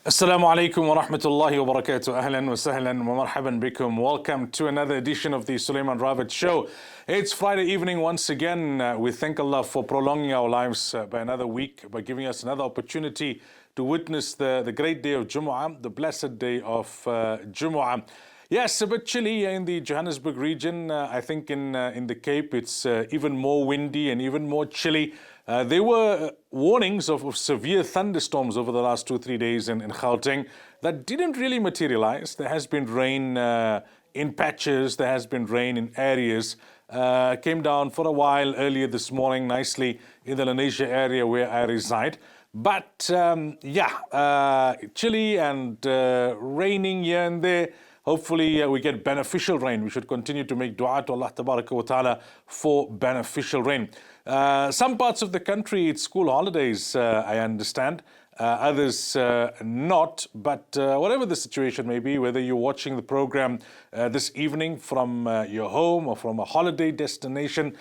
Assalamu alaikum wa rahmatullahi wa barakatuh. Ahlan wa sahlan wa marhaban bikum. Welcome to another edition of the Sulaiman RAVAT show. It's Friday evening once again. We thank Allah for prolonging our lives by another week, by giving us another opportunity to witness the great day of Jumu'ah, the blessed day of Jumu'ah. Yes, a bit chilly in the Johannesburg region. I think in the Cape it's even more windy and even more chilly. There were warnings of severe thunderstorms over the last 2-3 days in Gauteng that didn't really materialize. There has been rain in patches, there has been rain in areas. Came down for a while earlier this morning nicely in the Lenasia area where I reside. But chilly and raining here and there. Hopefully we get beneficial rain. We should continue to make dua to Allah Tabaraka wa Ta'ala for beneficial rain. Some parts of the country, it's school holidays, I understand. Others not. But whatever the situation may be, whether you're watching the program this evening from your home or from a holiday destination,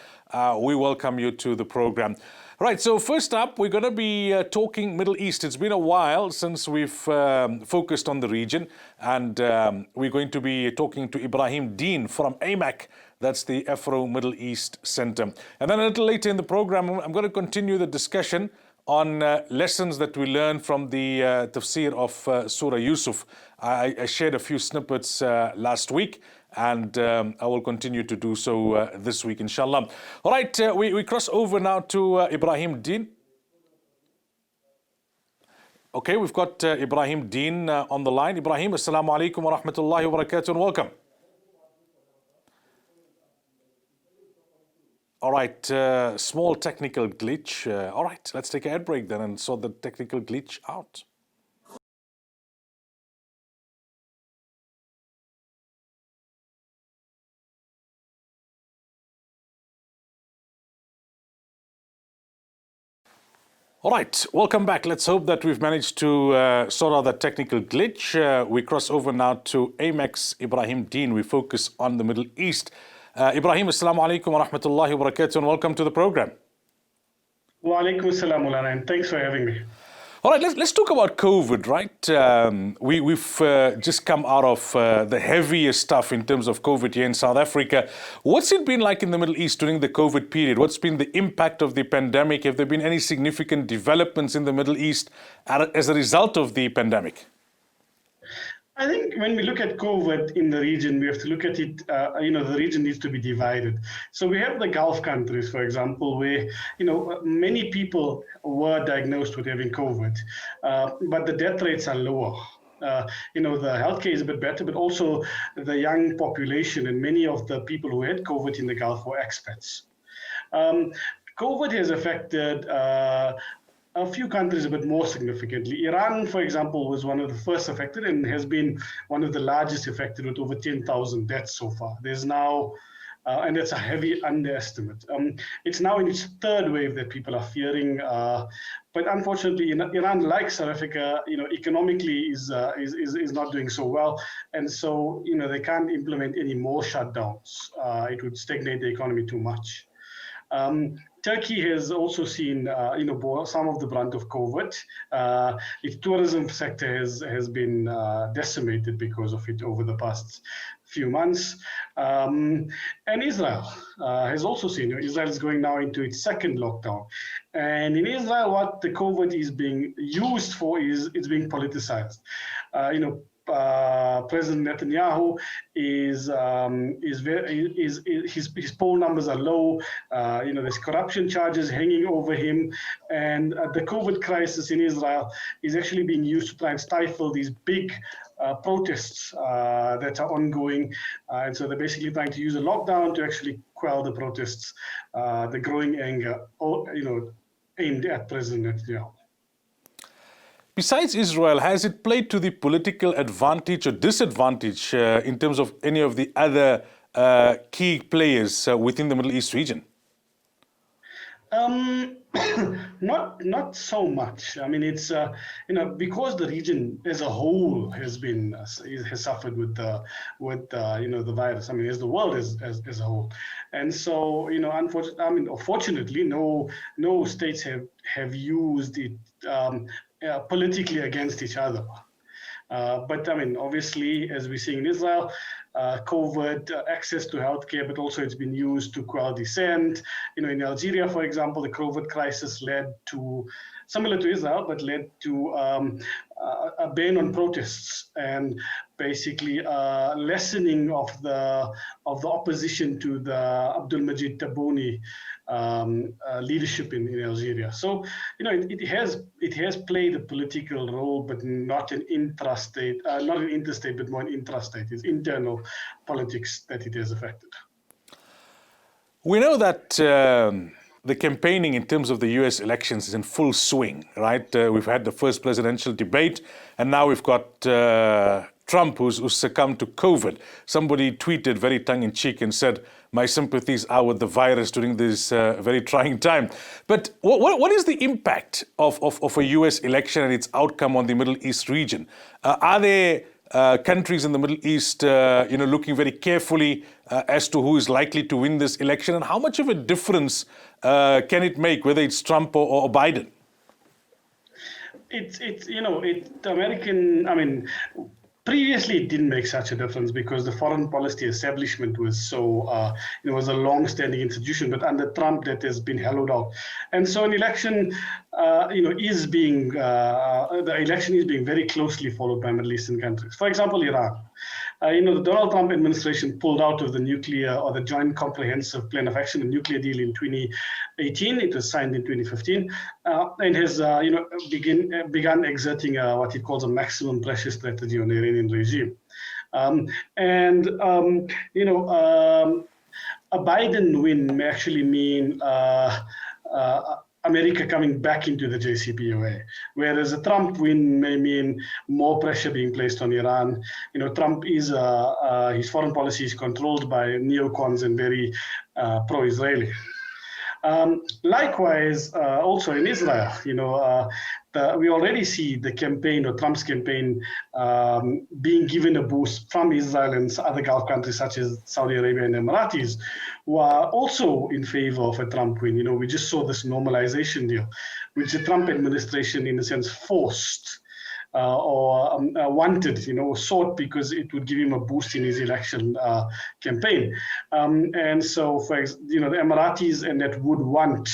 we welcome you to the program. Right, so first up, we're going to be talking Middle East. It's been a while since we've focused on the region, and we're going to be talking to Ibrahim Deen from AMAC. That's the Afro Middle East Center. And then a little later in the program, I'm going to continue the discussion on lessons that we learned from the tafsir of Surah Yusuf. I shared a few snippets last week, and I will continue to do so this week, inshallah. All right, we cross over now to Ibrahim Deen. Okay, we've got Ibrahim Deen on the line. Ibrahim, assalamu alaikum wa rahmatullahi wa barakatuh, and welcome. All right, small technical glitch. All right, let's take a ad break then and sort the technical glitch out. All right, welcome back. Let's hope that we've managed to sort out that technical glitch. We cross over now to AMAC's Ibrahim Deen. We focus on the Middle East. Ibrahim, assalamu alaikum wa rahmatullahi wa barakatuh, and welcome to the program. Wa alaikum assalam, Mulana, and thanks for having me. All right, let's talk about COVID, right? We've just come out of the heaviest stuff in terms of COVID here in South Africa. What's it been like in the Middle East during the COVID period? What's been the impact of the pandemic? Have there been any significant developments in the Middle East as a result of the pandemic? I think when we look at COVID in the region, we have to look at it, the region needs to be divided. So we have the Gulf countries, for example, where, many people were diagnosed with having COVID, but the death rates are lower. The healthcare is a bit better, but also the young population and many of the people who had COVID in the Gulf were expats. COVID has affected a few countries a bit more significantly. Iran, for example, was one of the first affected and has been one of the largest affected with over 10,000 deaths so far. There's now, and that's a heavy underestimate. It's now in its third wave that people are fearing. But unfortunately, Iran, like South Africa, economically is not doing so well. And so, they can't implement any more shutdowns. It would stagnate the economy too much. Turkey has also seen, some of the brunt of COVID. Its tourism sector has been decimated because of it over the past few months. And Israel has also seen, Israel is going now into its second lockdown. And in Israel, what the COVID is being used for is it's being politicized. President Netanyahu his poll numbers are low. There's corruption charges hanging over him, and the COVID crisis in Israel is actually being used to try and stifle these big protests that are ongoing. And so they're basically trying to use a lockdown to actually quell the protests, the growing anger, aimed at President Netanyahu. Besides Israel, has it played to the political advantage or disadvantage in terms of any of the other key players within the Middle East region? Not so much. I mean, it's because the region as a whole has suffered with the virus. I mean, as the world as a whole, and so unfortunately, no states have used it politically against each other. But I mean, obviously, as we see in Israel, COVID, access to healthcare, but also it's been used to quell dissent. In Algeria, for example, the COVID crisis led to, similar to Israel, but led to a ban on protests and basically lessening of the opposition to the Abdul Majid Tebboune leadership in Algeria. So it has played a political role, but not an intrastate, not an interstate, but more an intrastate. It's internal politics that it has affected. We know that the campaigning in terms of the US elections is in full swing, right? We've had the first presidential debate, and now we've got Trump, who's succumbed to COVID. Somebody tweeted very tongue-in-cheek and said, "My sympathies are with the virus during this very trying time." But what is the impact of a US election and its outcome on the Middle East region? Are there countries in the Middle East, looking very carefully as to who is likely to win this election, and how much of a difference can it make, whether it's Trump or Biden? Previously, it didn't make such a difference because the foreign policy establishment was was a long-standing institution. But under Trump, that has been hollowed out, and so an election, the election is being very closely followed by Middle Eastern countries. For example, Iran. The Donald Trump administration pulled out of the nuclear or the Joint Comprehensive Plan of Action, the nuclear deal, in 2018. It was signed in 2015, and has begun exerting what it calls a maximum pressure strategy on the Iranian regime. A Biden win may actually mean America coming back into the JCPOA, whereas a Trump win may mean more pressure being placed on Iran. Trump is his foreign policy is controlled by neocons and very pro-Israeli. Likewise, also in Israel, we already see the campaign, or Trump's campaign, being given a boost from Israel and other Gulf countries such as Saudi Arabia and Emiratis, who are also in favor of a Trump win. We just saw this normalization deal, which the Trump administration, in a sense, forced or wanted, sought, because it would give him a boost in his election campaign. And so, the Emiratis and that would want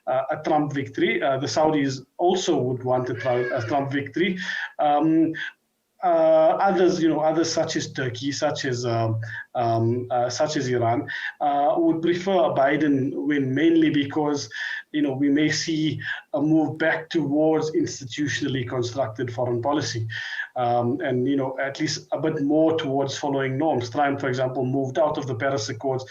a Trump victory. The Saudis also would want a Trump victory. Others such as Turkey, such as Iran, would prefer a Biden win, mainly because we may see a move back towards institutionally constructed foreign policy, and at least a bit more towards following norms. Trump, for example, moved out of the Paris Accords.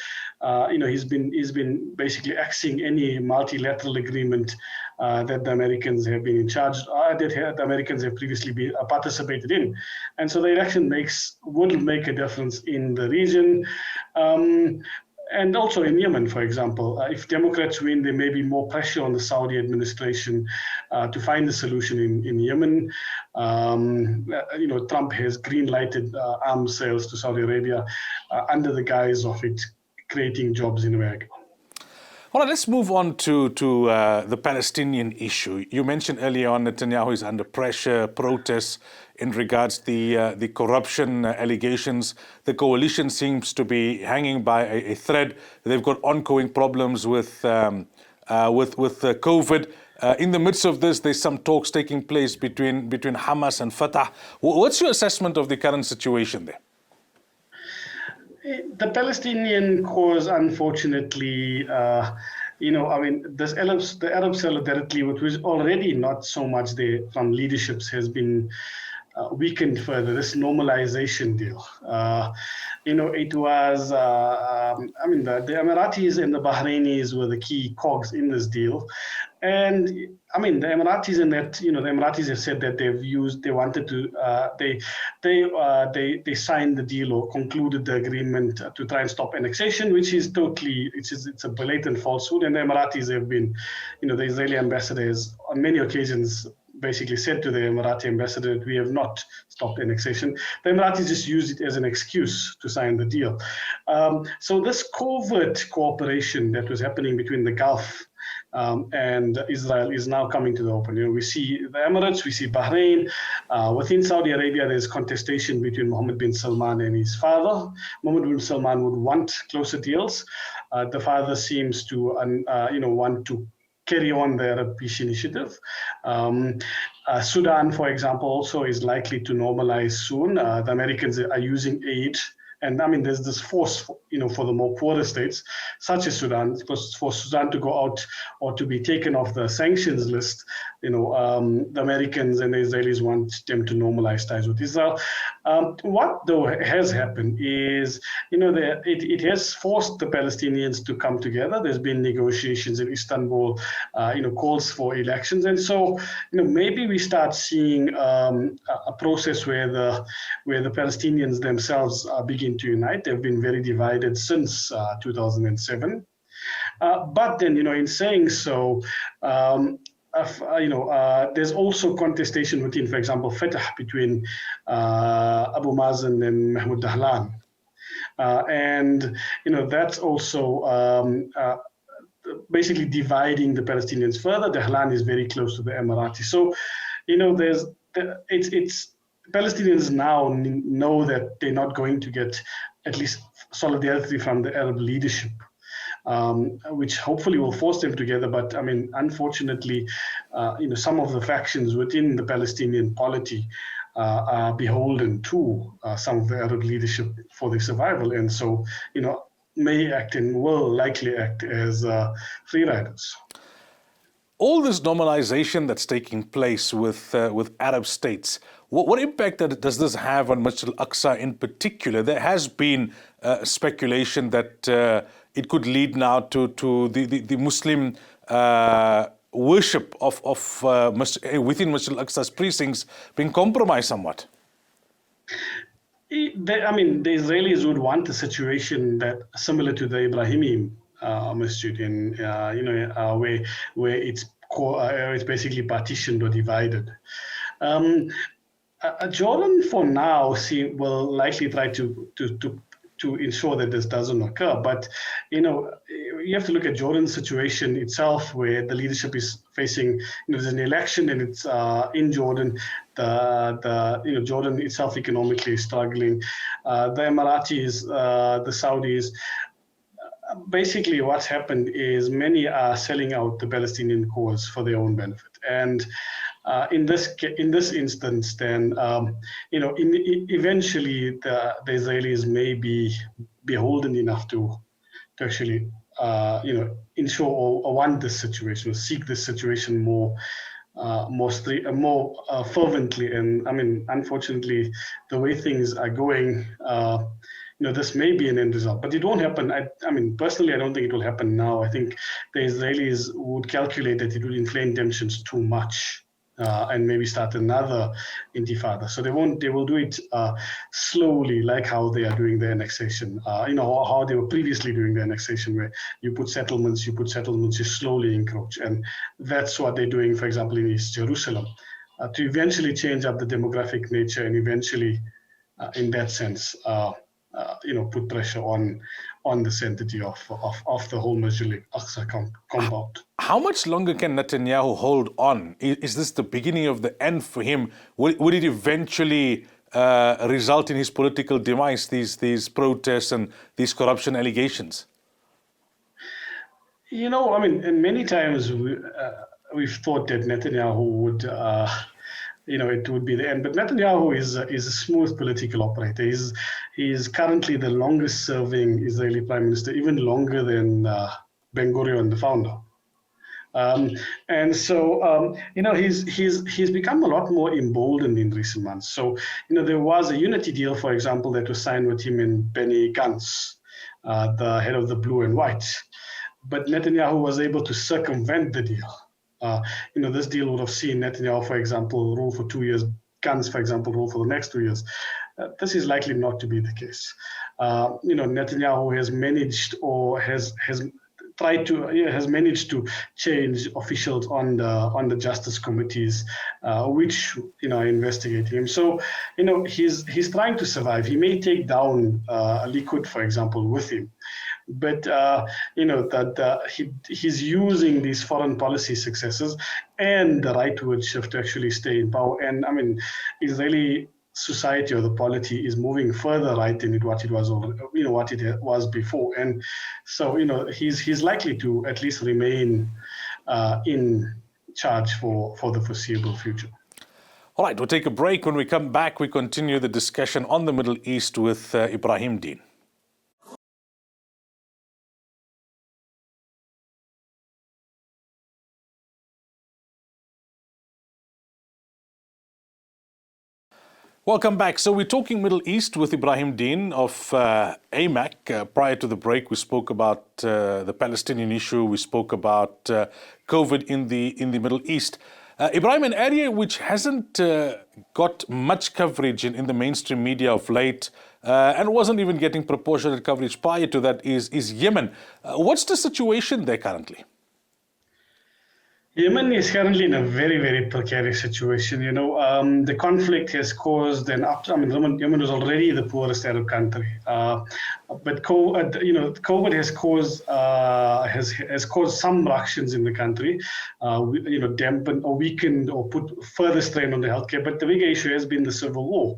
He's been basically axing any multilateral agreement that the Americans have been in charge, that the Americans have previously participated in. And so the election would make a difference in the region. And also in Yemen, for example, if Democrats win, there may be more pressure on the Saudi administration to find a solution in Yemen. Trump has green-lighted arms sales to Saudi Arabia under the guise of it creating jobs in America. All right, let's move on to the Palestinian issue. You mentioned earlier on Netanyahu is under pressure, protests in regards to the corruption allegations. The coalition seems to be hanging by a thread. They've got ongoing problems with COVID. In the midst of this, there's some talks taking place between Hamas and Fatah. What's your assessment of the current situation there? The Palestinian cause, unfortunately, the Arab solidarity, which was already not so much there from leaderships, has been weakened further. This normalization deal. It was, the Emiratis and the Bahrainis were the key cogs in this deal. And the Emiratis the Emiratis have said that they signed the deal or concluded the agreement to try and stop annexation, which is it's a blatant falsehood. And the Emiratis have been, the Israeli ambassador has on many occasions basically said to the Emirati ambassador that we have not stopped annexation. The Emiratis just used it as an excuse to sign the deal. So this covert cooperation that was happening between the Gulf and Israel is now coming to the open. We see the Emirates, we see Bahrain. Within Saudi Arabia, there's contestation between Mohammed bin Salman and his father. Mohammed bin Salman would want closer deals. The father seems to, want to carry on the Arab Peace Initiative. Sudan, for example, also is likely to normalize soon. The Americans are using aid. And I mean, there's this force, for the more poorer states, such as Sudan, for Sudan to go out or to be taken off the sanctions list. The Americans and the Israelis want them to normalize ties with Israel. What though has happened is, it has forced the Palestinians to come together. There's been negotiations in Istanbul, calls for elections, and so maybe we start seeing a process where the Palestinians themselves begin to unite. They've been very divided since 2007. But then, in saying so, there's also contestation within, for example, Fatah between Abu Mazen and Mahmoud Dahlan. And that's also basically dividing the Palestinians further. Dahlan is very close to the Emiratis. So, it's Palestinians now know that they're not going to get at least solidarity from the Arab leadership, which hopefully will force them together. But I mean, unfortunately, some of the factions within the Palestinian polity are beholden to some of the Arab leadership for their survival, and so may act and will likely act as free riders. All this normalization that's taking place with Arab states, what impact does this have on Masjid al-Aqsa in particular? There has been speculation that it could lead now to the Muslim worship of within Masjid al-Aqsa's precincts being compromised somewhat. The Israelis would want a situation that similar to the Ibrahimi masjid, where it's basically partitioned or divided. Jordan, for now, will likely try to ensure that this doesn't occur. But you have to look at Jordan's situation itself, where the leadership is facing. There's an election, and it's in Jordan. Jordan itself economically is struggling. The Emiratis, the Saudis. Basically, what's happened is many are selling out the Palestinian cause for their own benefit, and in this instance, then eventually the Israelis may be beholden enough to actually ensure or want this situation, or seek this situation more fervently. And I mean, unfortunately, the way things are going. This may be an end result, but it won't happen. Personally, I don't think it will happen now. I think the Israelis would calculate that it would inflame tensions too much and maybe start another intifada. So they won't. They will do it slowly, like how they are doing the annexation. How they were previously doing the annexation, where you put settlements, you slowly encroach, and that's what they're doing, for example, in East Jerusalem, to eventually change up the demographic nature and eventually, in that sense. Put pressure on this entity of the whole Masjid al-Aqsa compound. How much longer can Netanyahu hold on? Is this the beginning of the end for him? Would it eventually result in his political demise, these protests and these corruption allegations? And many times we've thought that Netanyahu would it would be the end. But Netanyahu is a smooth political operator. He's currently the longest serving Israeli prime minister, even longer than Ben-Gurion, the founder. And so, he's become a lot more emboldened in recent months. So, there was a unity deal, for example, that was signed with him and Benny Gantz, the head of the blue and white. But Netanyahu was able to circumvent the deal. This deal would have seen Netanyahu, for example, rule for 2 years, Gantz, for example, rule for the next 2 years. This is likely not to be the case. Netanyahu has managed or has managed to change officials on the justice committees, which are investigating him. So he's trying to survive. He may take down Likud, for example, with him. but he's using these foreign policy successes and the rightward shift to actually stay in power. And I mean, Israeli society or the polity is moving further right than what it was, what it was before. And so he's likely to at least remain in charge for the foreseeable future. All right, we'll take a break. When we come back, we continue the discussion on the Middle East with Ibrahim Deen. Welcome back. So we're talking Middle East with Ibrahim Deen of AMAC. Prior to the break, we spoke about the Palestinian issue. We spoke about COVID in the Middle East. Ibrahim, an area which hasn't got much coverage in the mainstream media of late and wasn't even getting proportionate coverage prior to that is Yemen. What's the situation there currently? Yemen is currently in a very, very precarious situation. The conflict has caused Yemen was already the poorest Arab country, but COVID has caused some ructions in the country, dampened or weakened or put further strain on the healthcare. But the bigger issue has been the civil war.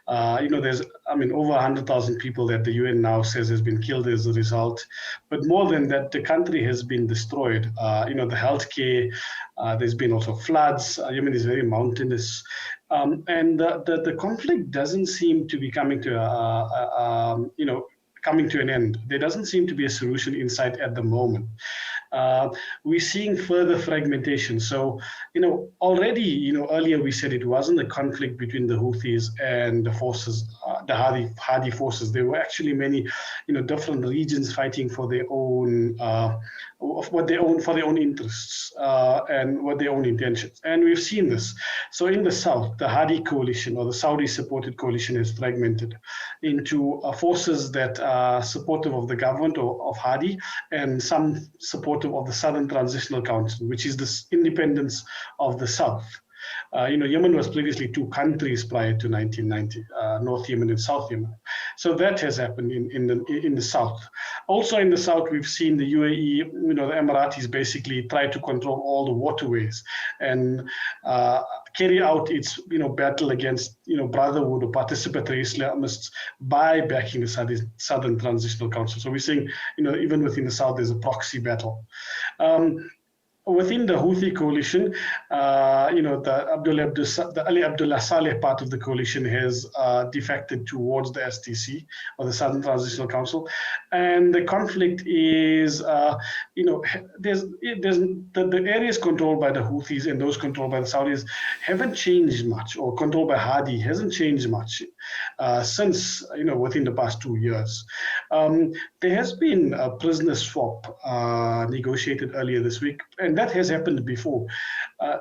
There's over 100,000 people that the UN now says has been killed as a result. But more than that, the country has been destroyed. The healthcare. There's been also floods. Yemen is very mountainous, and the conflict doesn't seem to be coming to coming to an end. There doesn't seem to be a solution in sight at the moment. We're seeing further fragmentation. So, already, earlier we said it wasn't a conflict between the Houthis and the forces, the Hadi forces. There were actually many, different regions fighting for their own, for their own interests and what their own intentions. And we've seen this. So in the south, the Hadi coalition or the Saudi-supported coalition is fragmented into forces that are supportive of the government or of Hadi and some supportive of the Southern Transitional Council, which is the independence of the south. Yemen was previously two countries prior to 1990, North Yemen and South Yemen. So that has happened in the south. Also in the south, we've seen the UAE, the Emiratis basically try to control all the waterways and carry out its battle against Brotherhood or participatory Islamists by backing the Southern Transitional Council. So we're seeing even within the south there's a proxy battle. Within the Houthi coalition, the Ali Abdullah Saleh part of the coalition has defected towards the STC or the Southern Transitional Council, and the conflict is, there's the areas controlled by the Houthis and those controlled by the Saudis haven't changed much, or controlled by Hadi hasn't changed much since within the past 2 years. There has been a prisoner swap negotiated earlier this week, and that has happened before.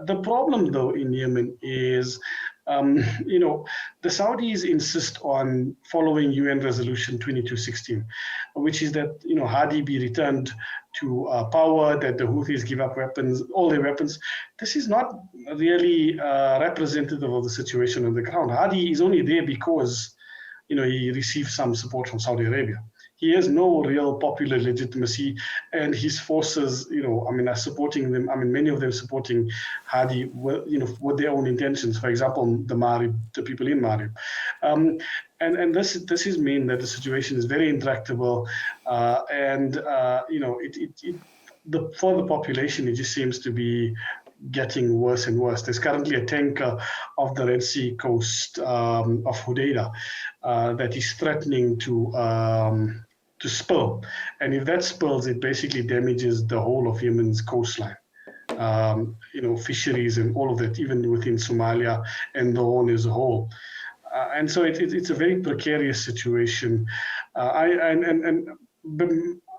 The problem, though, in Yemen is, the Saudis insist on following UN Resolution 2216, which is that Hadi be returned to power, that the Houthis give up weapons, all their weapons. This is not really representative of the situation on the ground. Hadi is only there because he received some support from Saudi Arabia. He has no real popular legitimacy, and his forces, are supporting them. Many of them supporting Hadi with their own intentions. For example, the people in Marib. And this is mean that the situation is very intractable, for the population, it just seems to be getting worse and worse. There's currently a tanker off the Red Sea coast of Hodeidah that is threatening to spill, and if that spills, it basically damages the whole of Yemen's coastline. Fisheries and all of that, even within Somalia and the Horn as a whole. And so it's a very precarious situation,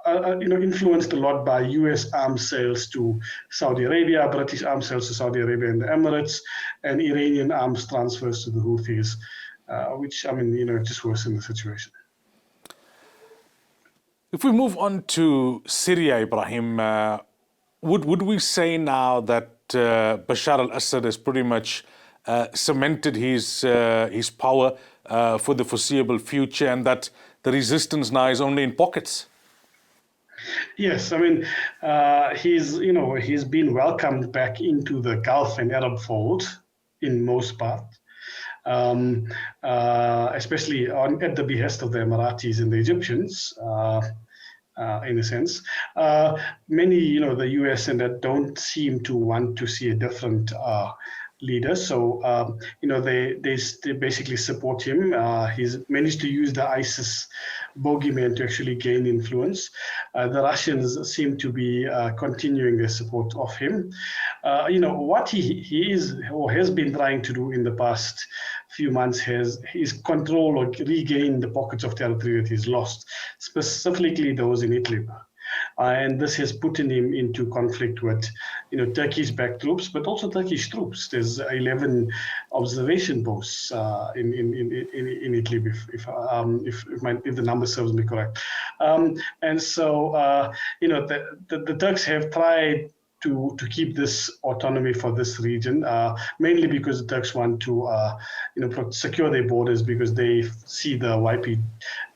influenced a lot by U.S. arms sales to Saudi Arabia, British arms sales to Saudi Arabia and the Emirates, and Iranian arms transfers to the Houthis, which just worsen the situation. If we move on to Syria, Ibrahim, would we say now that Bashar al-Assad has pretty much cemented his power for the foreseeable future, and that the resistance now is only in pockets? Yes, I mean, he's been welcomed back into the Gulf and Arab fold in most part, especially at the behest of the Emiratis and the Egyptians. In a sense, many, the US and that don't seem to want to see a different leader. So, they basically support him. He's managed to use the ISIS bogeyman to actually gain influence. The Russians seem to be continuing their support of him. What he is or has been trying to do in the past few months is control or regain the pockets of territory that he's lost, specifically those in Idlib. And this has put him into conflict with, Turkish-backed troops, but also Turkish troops. There's 11 observation posts in Idlib, if the number serves me correct. And so, the Turks have tried to keep this autonomy for this region, mainly because the Turks want to, secure their borders because they see the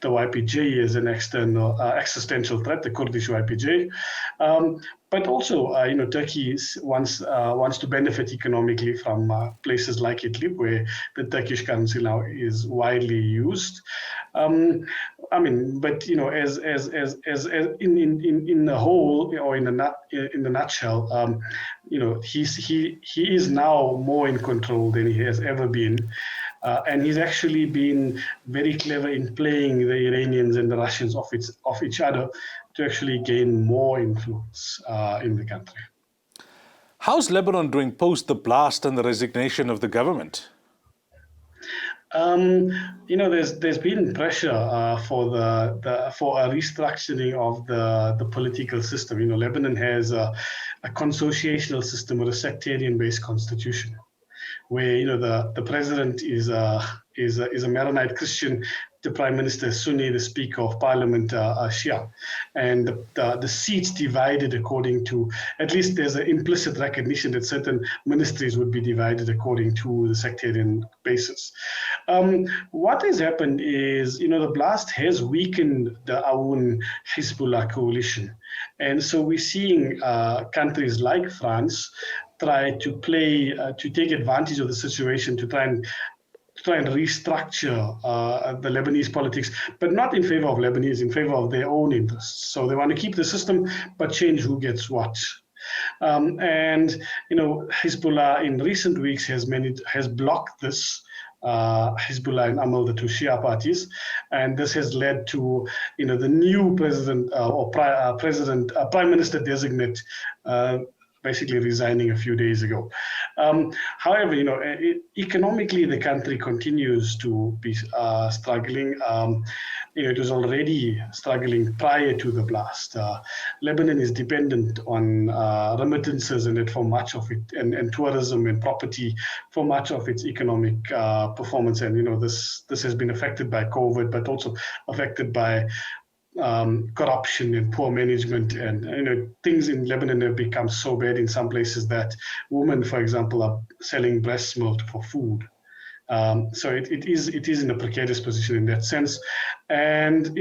YPJ as an external existential threat, the Kurdish YPJ. But also, Turkey wants to benefit economically from places like Idlib, where the Turkish currency now is widely used. But as in the whole, or in the nutshell, he is now more in control than he has ever been. And he's actually been very clever in playing the Iranians and the Russians off each other to actually gain more influence in the country. How's Lebanon doing post the blast and the resignation of the government? There's been pressure for a restructuring of the political system. Lebanon has a consociational system with a sectarian-based constitution, where the president is a Maronite Christian, the prime minister is Sunni, the speaker of parliament Shia, and the seats divided according to, at least there's an implicit recognition that certain ministries would be divided according to the sectarian basis. What has happened is, the blast has weakened the Aoun Hezbollah coalition, and so we're seeing countries like France try to take advantage of the situation to try and restructure the Lebanese politics, but not in favor of Lebanese, in favor of their own interests. So they want to keep the system, but change who gets what. And Hezbollah in recent weeks has blocked this. Hezbollah and Amal, the two Shia parties, and this has led to the new president prime minister designate basically resigning a few days ago. However, economically the country continues to be struggling. It was already struggling prior to the blast. Lebanon is dependent on remittances and it for much of it, and tourism and property for much of its economic performance. And this has been affected by COVID, but also affected by corruption and poor management, and things in Lebanon have become so bad in some places that women, for example, are selling breast milk for food. So it is in a precarious position in that sense, and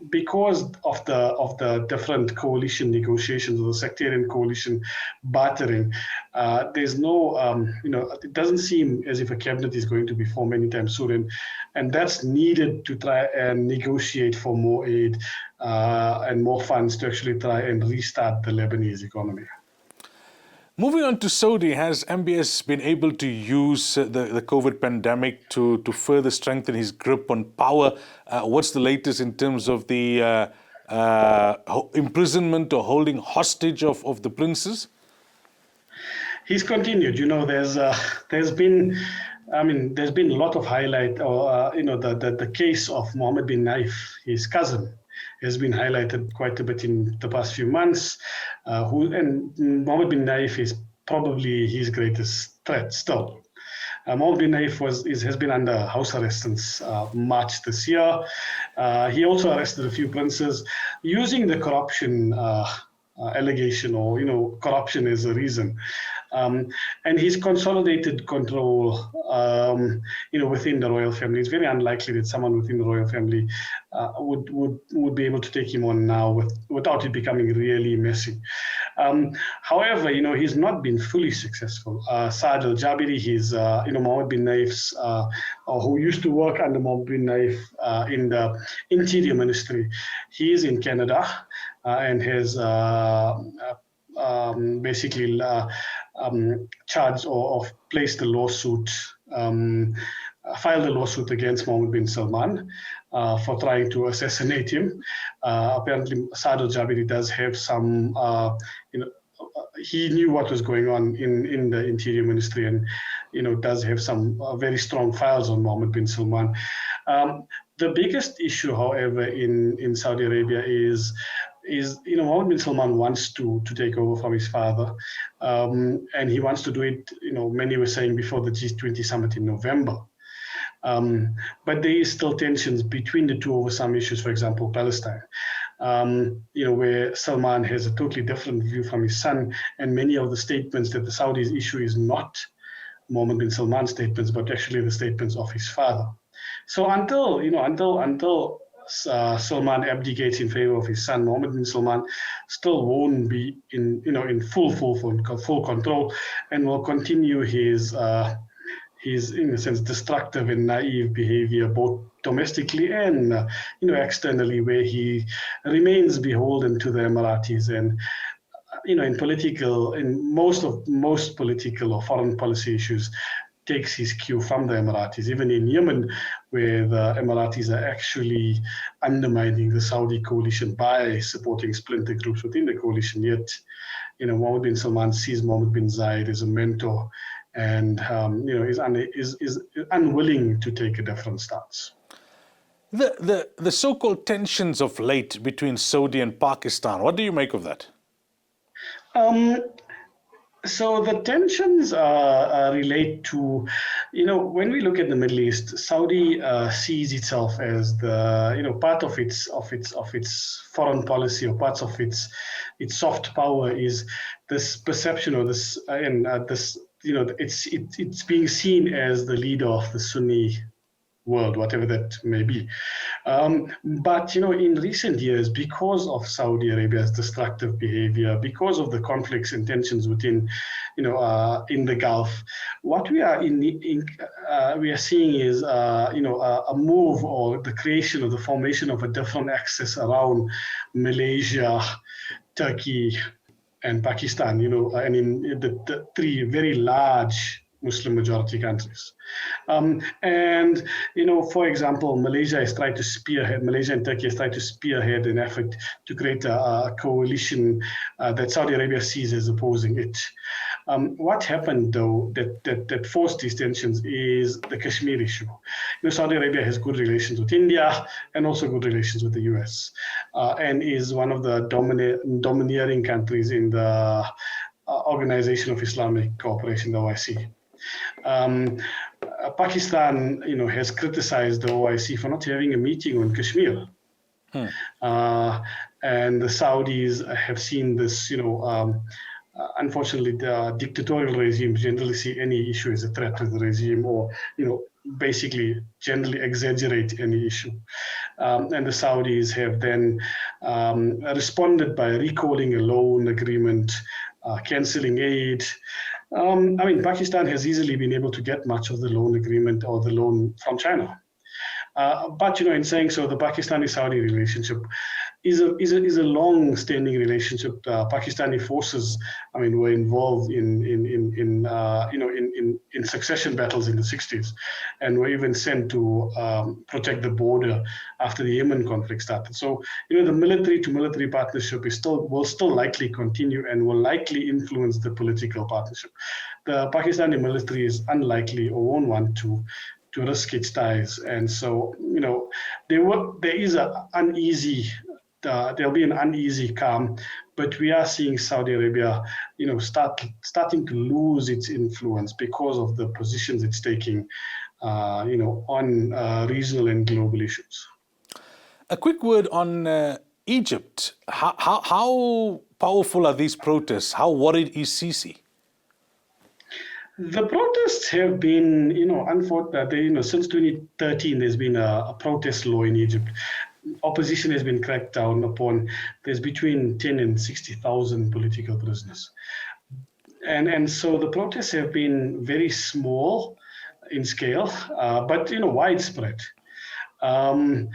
because of the different coalition negotiations or the sectarian coalition bartering, there's no it doesn't seem as if a cabinet is going to be formed anytime soon, and that's needed to try and negotiate for more aid and more funds to actually try and restart the Lebanese economy. Moving on to Saudi, has MBS been able to use the COVID pandemic to further strengthen his grip on power? What's the latest in terms of the imprisonment or holding hostage of the princes? He's continued. There's been a lot of highlight, or the case of Mohammed bin Naif, his cousin, has been highlighted quite a bit in the past few months. And Mohammed bin Naif is probably his greatest threat still. Mohammed bin Naif has been under house arrest since March this year. He also arrested a few princes using the corruption allegation, or corruption as a reason. And he's consolidated control, within the royal family. It's very unlikely that someone within the royal family would be able to take him on now without it becoming really messy. However, he's not been fully successful. Saad al-Jabiri, he's Mohammed bin Naif's, who used to work under Mohammed bin Naif in the Interior Ministry. He is in Canada and has basically charged or placed a lawsuit, filed a lawsuit against Mohammed bin Salman for trying to assassinate him. Apparently, Saad al-Jabiri does have some, he knew what was going on in the Interior Ministry and, does have some very strong files on Mohammed bin Salman. The biggest issue, however, in Saudi Arabia is Mohammed bin Salman wants to take over from his father, and he wants to do it, many were saying before the G20 summit in November. But there is still tensions between the two over some issues, for example, Palestine, where Salman has a totally different view from his son, and many of the statements that the Saudis issue is not Mohammed bin Salman's statements, but actually the statements of his father. So until Salman abdicates in favor of his son, Mohammed bin Salman still won't be in full control, and will continue his in a sense destructive and naive behavior, both domestically and externally, where he remains beholden to the Emiratis and in most political or foreign policy issues takes his cue from the Emiratis. Even in Yemen, where the Emiratis are actually undermining the Saudi coalition by supporting splinter groups within the coalition, yet Mohammed bin Salman sees Mohammed bin Zayed as a mentor and is unwilling to take a different stance. The so-called tensions of late between Saudi and Pakistan, what do you make of that? So the tensions relate to, when we look at the Middle East, Saudi sees itself as the, part of its foreign policy, or parts of its soft power is this perception, or this it's being seen as the leader of the Sunni world, whatever that may be. But in recent years, because of Saudi Arabia's destructive behavior, because of the conflicts and tensions within, in the Gulf, what we are we are seeing is, a move, or the creation or the formation of a different axis around Malaysia, Turkey, and Pakistan. And in the three very large Muslim majority countries. And, for example, Malaysia and Turkey has tried to spearhead an effort to create a coalition that Saudi Arabia sees as opposing it. What happened, though, that forced these tensions is the Kashmir issue. Saudi Arabia has good relations with India and also good relations with the US, and is one of the domineering countries in the Organization of Islamic Cooperation, the OIC. Pakistan, has criticized the OIC for not having a meeting on Kashmir. And the Saudis have seen this, unfortunately, the dictatorial regimes generally see any issue as a threat to the regime, or, basically generally exaggerate any issue. And the Saudis have then responded by recalling a loan agreement, cancelling aid. Pakistan has easily been able to get much of the loan agreement or the loan from China. But in saying so, the Pakistani-Saudi relationship is a long-standing relationship. Pakistani forces, were involved in succession battles in the 60s, and were even sent to protect the border after the Yemen conflict started. So, the military-to-military partnership will still likely continue and will likely influence the political partnership. The Pakistani military is unlikely or won't want to risk its ties, and so there'll be an uneasy calm, but we are seeing Saudi Arabia, starting to lose its influence because of the positions it's taking, on regional and global issues. A quick word on Egypt. How powerful are these protests? How worried is Sisi? The protests have been, unfortunately, since 2013, there's been a protest law in Egypt. Opposition has been cracked down upon. There's between 10 and 60,000 political prisoners. And so the protests have been very small in scale, but, widespread. Um,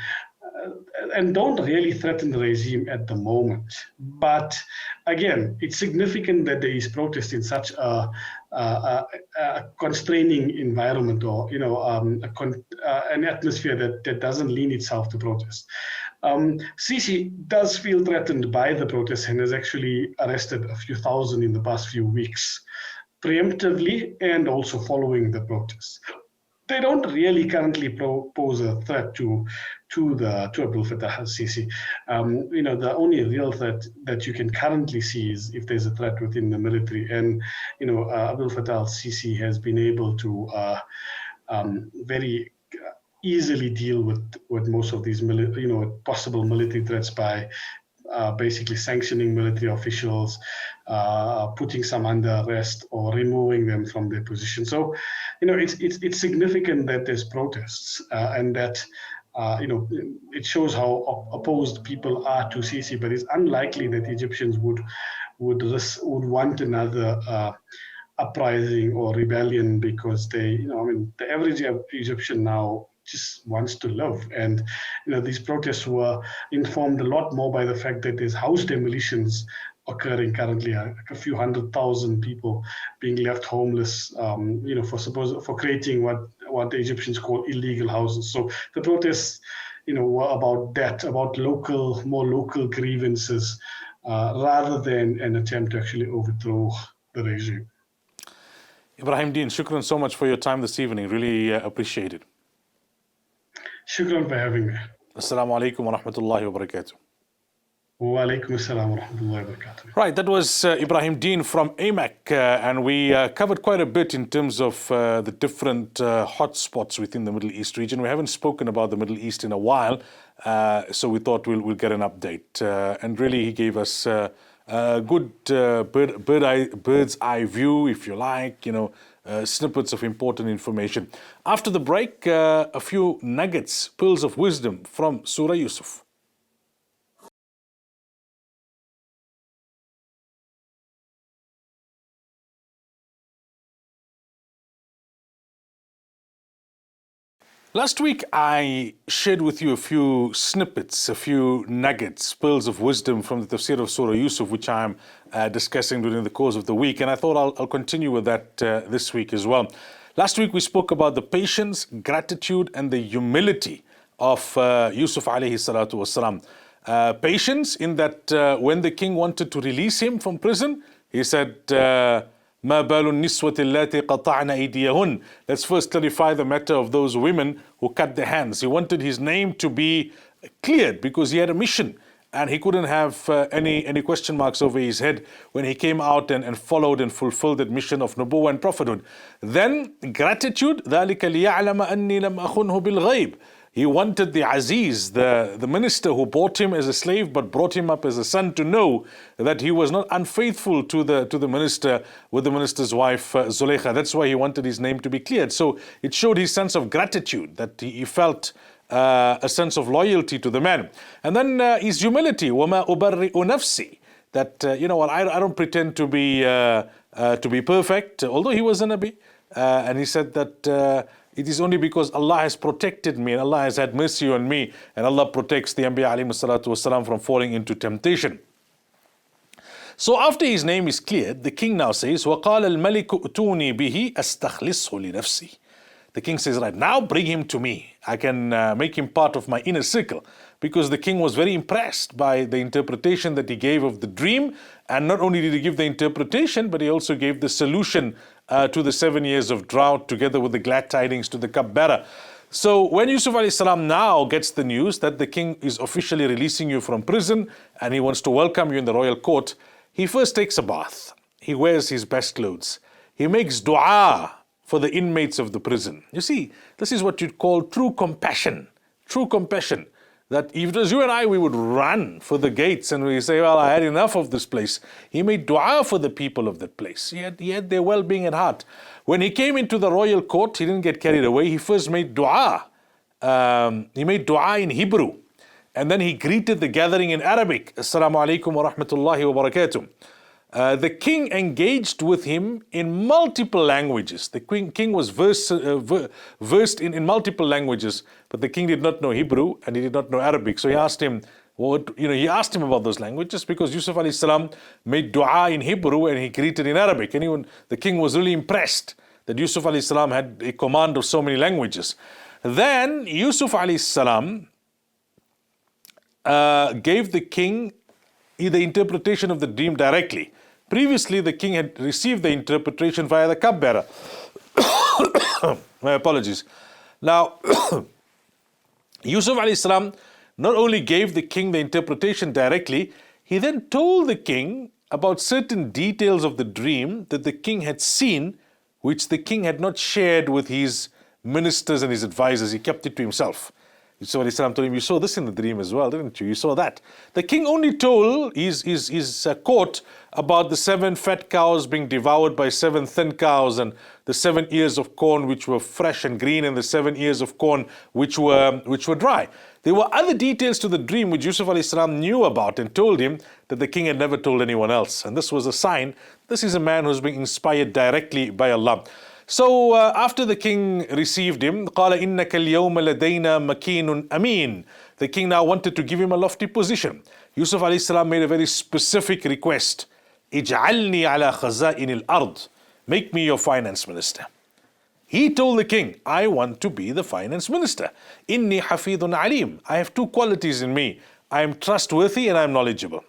and don't really threaten the regime at the moment. But again, it's significant that there is protest in such a constraining environment, or an atmosphere that doesn't lean itself to protest. Sisi does feel threatened by the protests and has actually arrested a few thousand in the past few weeks, preemptively and also following the protests. They don't really currently pose a threat to Abdul Fattah al-Sisi. The only real threat that you can currently see is if there's a threat within the military. And Abdul Fattah al-Sisi has been able to very easily deal with most of these possible military threats by basically sanctioning military officials, putting some under arrest, or removing them from their position. So, it's significant that there's protests, and that it shows how opposed people are to Sisi. But it's unlikely that Egyptians would want another uprising or rebellion, because the average Egyptian now just wants to live. And these protests were informed a lot more by the fact that there's house demolitions occurring currently, like a few 100,000 people being left homeless, for creating what the Egyptians call illegal houses. So the protests, were about that, about more local grievances, rather than an attempt to actually overthrow the regime. Ibrahim Deen, shukran so much for your time this evening. Really appreciate it. Shukran for having me. Assalamu alaikum wa rahmatullahi wa barakatuh. Wa alaikum assalam wa rahmatullahi wa barakatuh. Right, that was Ibrahim Deen from AMAC, and we covered quite a bit in terms of the different hotspots within the Middle East region. We haven't spoken about the Middle East in a while, so we thought we'll get an update. And really, he gave us a good bird's eye view, if you like, snippets of important information. After the break, a few nuggets, pearls of wisdom from Surah Yusuf. Last week, I shared with you a few snippets, a few nuggets, pearls of wisdom from the tafsir of Surah Yusuf, which I'm discussing during the course of the week. And I thought I'll continue with that this week as well. Last week, we spoke about the patience, gratitude, and the humility of Yusuf alayhi salatu wasalam. Patience in that when the king wanted to release him from prison, he said, ما بال النسوة اللاتي قطعن أيديهن. Let's first clarify the matter of those women who cut their hands. He wanted his name to be cleared because he had a mission and he couldn't have any question marks over his head when he came out and followed and fulfilled that mission of nubuwwah and prophethood. Then gratitude, ذلك ليعلم أني لم أخنه بالغيب. He wanted the Aziz, the minister who bought him as a slave but brought him up as a son, to know that he was not unfaithful to the minister with the minister's wife Zulaykha. That's why he wanted his name to be cleared. So it showed his sense of gratitude, that he felt a sense of loyalty to the man. And then his humility, وَمَا أُبَرِّئُ نَفْسِي. That, I don't pretend to be perfect, although he was a Nabi. And he said that it is only because Allah has protected me and Allah has had mercy on me, and Allah protects the Anbiya alayhi salatu wasalam from falling into temptation. So after his name is cleared, the king now says, وَقَالَ الْمَلِكُ أُتُونِي بِهِ أَسْتَخْلِصْهُ لِنَفْسِي. The king says, right, now bring him to me. I can make him part of my inner circle. Because the king was very impressed by the interpretation that he gave of the dream. And not only did he give the interpretation, but he also gave the solution to the 7 years of drought, together with the glad tidings to the cupbearer. So when Yusuf alayhi salam now gets the news that the king is officially releasing you from prison and he wants to welcome you in the royal court, he first takes a bath. He wears his best clothes. He makes dua for the inmates of the prison. You see, this is what you'd call true compassion. True compassion. that if it was you and I, we would run for the gates and we say, well, I had enough of this place. He made dua for the people of that place. He had their well-being at heart. When he came into the royal court, he didn't get carried away. He first made dua. He made dua in Hebrew. And then he greeted the gathering in Arabic. Assalamu alaikum wa rahmatullahi wa barakatuh. The king engaged with him in multiple languages. The king was versed in multiple languages, but the king did not know Hebrew and he did not know Arabic. So he asked him, he asked him about those languages because Yusuf alayhi salam made dua in Hebrew and he greeted in Arabic. And the king was really impressed that Yusuf alayhi salam had a command of so many languages. Then Yusuf alayhi salam gave the king the interpretation of the dream directly. Previously, the king had received the interpretation via the cupbearer. My apologies. Now, Yusuf alayhi salam not only gave the king the interpretation directly, he then told the king about certain details of the dream that the king had seen, which the king had not shared with his ministers and his advisors. He kept it to himself. Yusuf alayhi salam told him, you saw this in the dream as well, didn't you? You saw that. The king only told his court about the 7 fat cows being devoured by 7 thin cows and the 7 ears of corn which were fresh and green and the 7 ears of corn which were dry. There were other details to the dream which Yusuf alayhi salam knew about and told him that the king had never told anyone else. And this was a sign, this is a man who's being inspired directly by Allah. So after the king received him, قَالَ إِنَّكَ الْيَوْمَ لَدَيْنَا مَكِينٌ أَمِينٌ. The king now wanted to give him a lofty position. Yusuf alayhi salam made a very specific request. اجعلني على خزائن الأرض. Make me your finance minister. He told the king, I want to be the finance minister. إني حفيظ عليم. I have 2 qualities in me. I am trustworthy and I am knowledgeable.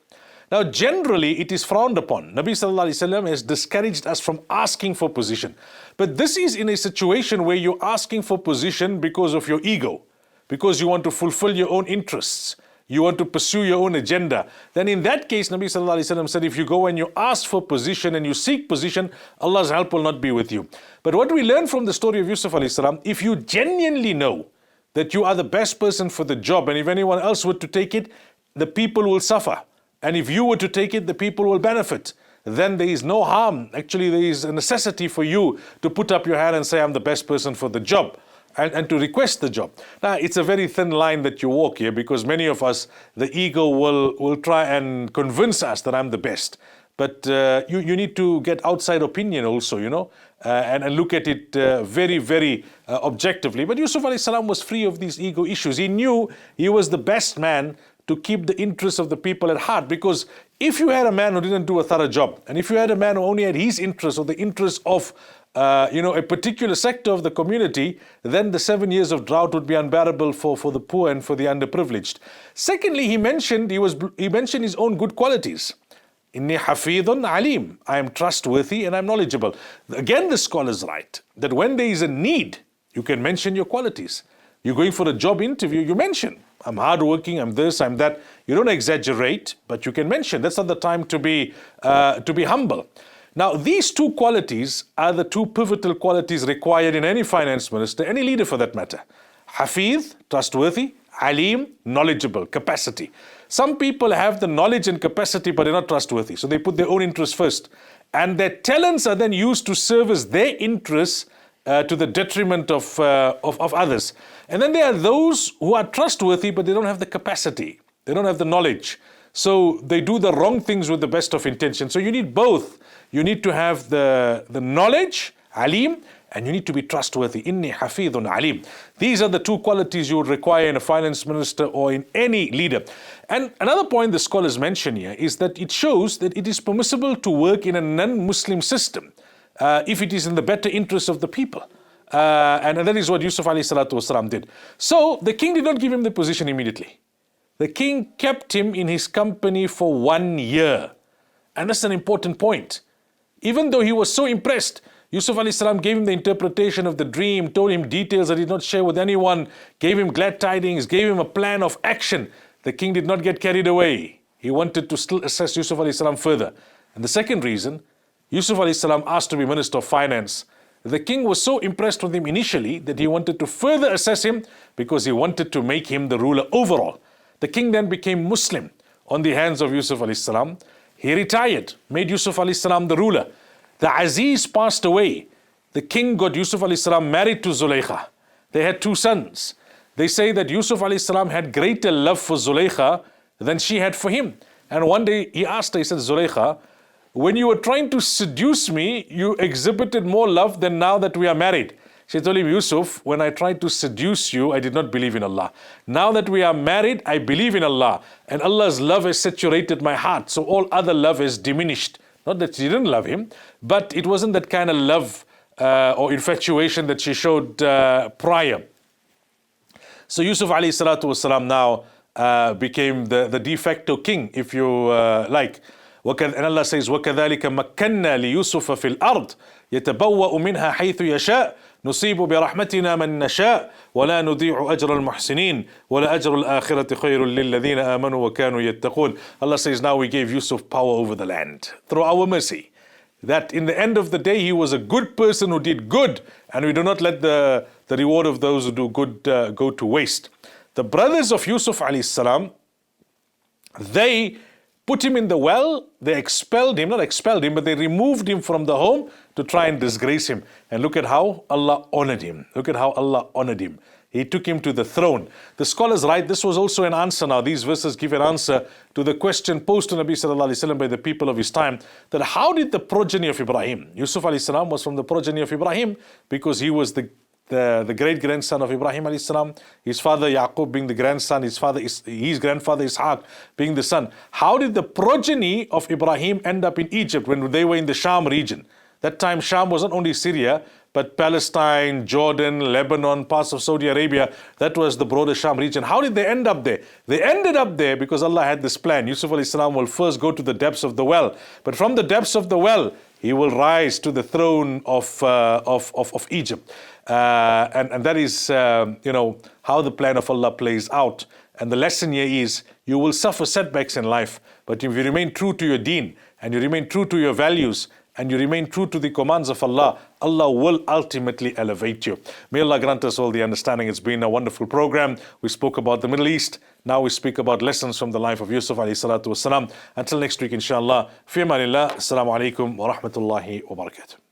Now, generally, it is frowned upon. Nabi sallallahu alaihi wasallam has discouraged us from asking for position. But this is in a situation where you're asking for position because of your ego, because you want to fulfill your own interests, you want to pursue your own agenda. Then in that case, Nabi sallallahu alaihi wasallam said, if you go and you ask for position and you seek position, Allah's help will not be with you. But what we learn from the story of Yusuf alayhi salam, if you genuinely know that you are the best person for the job, and if anyone else were to take it, the people will suffer. And if you were to take it, the people will benefit. Then there is no harm. Actually, there is a necessity for you to put up your hand and say, I'm the best person for the job, and to request the job. Now, it's a very thin line that you walk here, because many of us, the ego will try and convince us that I'm the best. But you need to get outside opinion also, and look at it very, very objectively. But Yusuf alayhi salam was free of these ego issues. He knew he was the best man to keep the interests of the people at heart. Because if you had a man who didn't do a thorough job, and if you had a man who only had his interests or the interests of a particular sector of the community, then the 7 years of drought would be unbearable for the poor and for the underprivileged. Secondly, he mentioned his own good qualities. Inni hafidun alim. I am trustworthy and I'm knowledgeable. Again, the scholars write that when there is a need, you can mention your qualities. You're going for a job interview, you mention, I'm hardworking, I'm this, I'm that. You don't exaggerate, but you can mention. That's not the time to be humble. Now, these 2 qualities are the 2 pivotal qualities required in any finance minister, any leader for that matter. Hafiz, trustworthy. Alim, knowledgeable, capacity. Some people have the knowledge and capacity, but they're not trustworthy. So they put their own interests first. And their talents are then used to service their interests to the detriment of others. And then there are those who are trustworthy, but they don't have the capacity. They don't have the knowledge. So they do the wrong things with the best of intention. So you need both. You need to have the knowledge, alim, and you need to be trustworthy. Inni hafidun alim. These are the 2 qualities you would require in a finance minister or in any leader. And another point the scholars mention here is that it shows that it is permissible to work in a non-Muslim system if it is in the better interest of the people. And that is what Yusuf alayhi salatu wasalam did. So the king did not give him the position immediately. The king kept him in his company for 1 year. And that's an important point. Even though he was so impressed, Yusuf alayhi salam gave him the interpretation of the dream, told him details that he did not share with anyone, gave him glad tidings, gave him a plan of action. The king did not get carried away. He wanted to still assess Yusuf alayhi salam further. And the second reason, Yusuf alayhi salam asked to be Minister of Finance. the king was so impressed with him initially that he wanted to further assess him because he wanted to make him the ruler overall. The king then became Muslim on the hands of Yusuf alayhi salam. He retired, made Yusuf alayhi salam the ruler. The Aziz passed away. The king got Yusuf alayhi salam married to Zulaykha. They had 2 sons. They say that Yusuf alayhi salam had greater love for Zulaykha than she had for him. And one day he asked her, he said, Zulaykha, when you were trying to seduce me, you exhibited more love than now that we are married. She told him, Yusuf, when I tried to seduce you, I did not believe in Allah. Now that we are married, I believe in Allah. And Allah's love has saturated my heart. So all other love is diminished. Not that she didn't love him, but it wasn't that kind of love or infatuation that she showed prior. So Yusuf alayhi salatu wasalam now became the de facto king, if you like. And Allah says, وَكَذَلِكَ مَكَّنَّا لِيُوسُفَ فِي الْأَرْضِ يَتَبَوَّأُ مِنْهَا حَيْثُ يَشَاءُ نُصِيبُ بِرَحْمَتِنَا مَنْ نَشَاءُ وَلَا نُضِيعُ أَجْرَ الْمُحْسِنِينَ وَلَأَجْرُ الْآخِرَةِ خَيْرٌ لِلَّذِينَ آمَنُوا وَكَانُوا يَتَّقُونَ. Allah says, now we gave Yusuf power over the land through our mercy. That in the end of the day, he was a good person who did good, and we do not let the reward of those who do good go to waste. The brothers of Yusuf alayhi salam, they put him in the well, they expelled him, not expelled him, but they removed him from the home to try and disgrace him. And look at how Allah honored him. Look at how Allah honored him. He took him to the throne. The scholars write, this was also an answer now. These verses give an answer to the question posed to Nabi sallallahu alayhi wasallam by the people of his time, that how did the progeny of Ibrahim, Yusuf alayhi salam was from the progeny of Ibrahim because he was the great-grandson of Ibrahim alayhi salam, his father Yaqub being the grandson, his grandfather Ishaq being the son. How did the progeny of Ibrahim end up in Egypt when they were in the Sham region? That time Sham was not only Syria, but Palestine, Jordan, Lebanon, parts of Saudi Arabia. That was the broader Sham region. How did they end up there? They ended up there because Allah had this plan. Yusuf alayhi salam will first go to the depths of the well, but from the depths of the well, he will rise to the throne of Egypt. And that is, how the plan of Allah plays out. And the lesson here is, you will suffer setbacks in life, but if you remain true to your deen, and you remain true to your values, and you remain true to the commands of Allah, Allah will ultimately elevate you. May Allah grant us all the understanding. It's been a wonderful program. We spoke about the Middle East. Now we speak about lessons from the life of Yusuf alayhi salatu wasalam. Until next week, inshallah. Fi amanillah. Assalamu alaikum wa rahmatullahi wa barakatuh.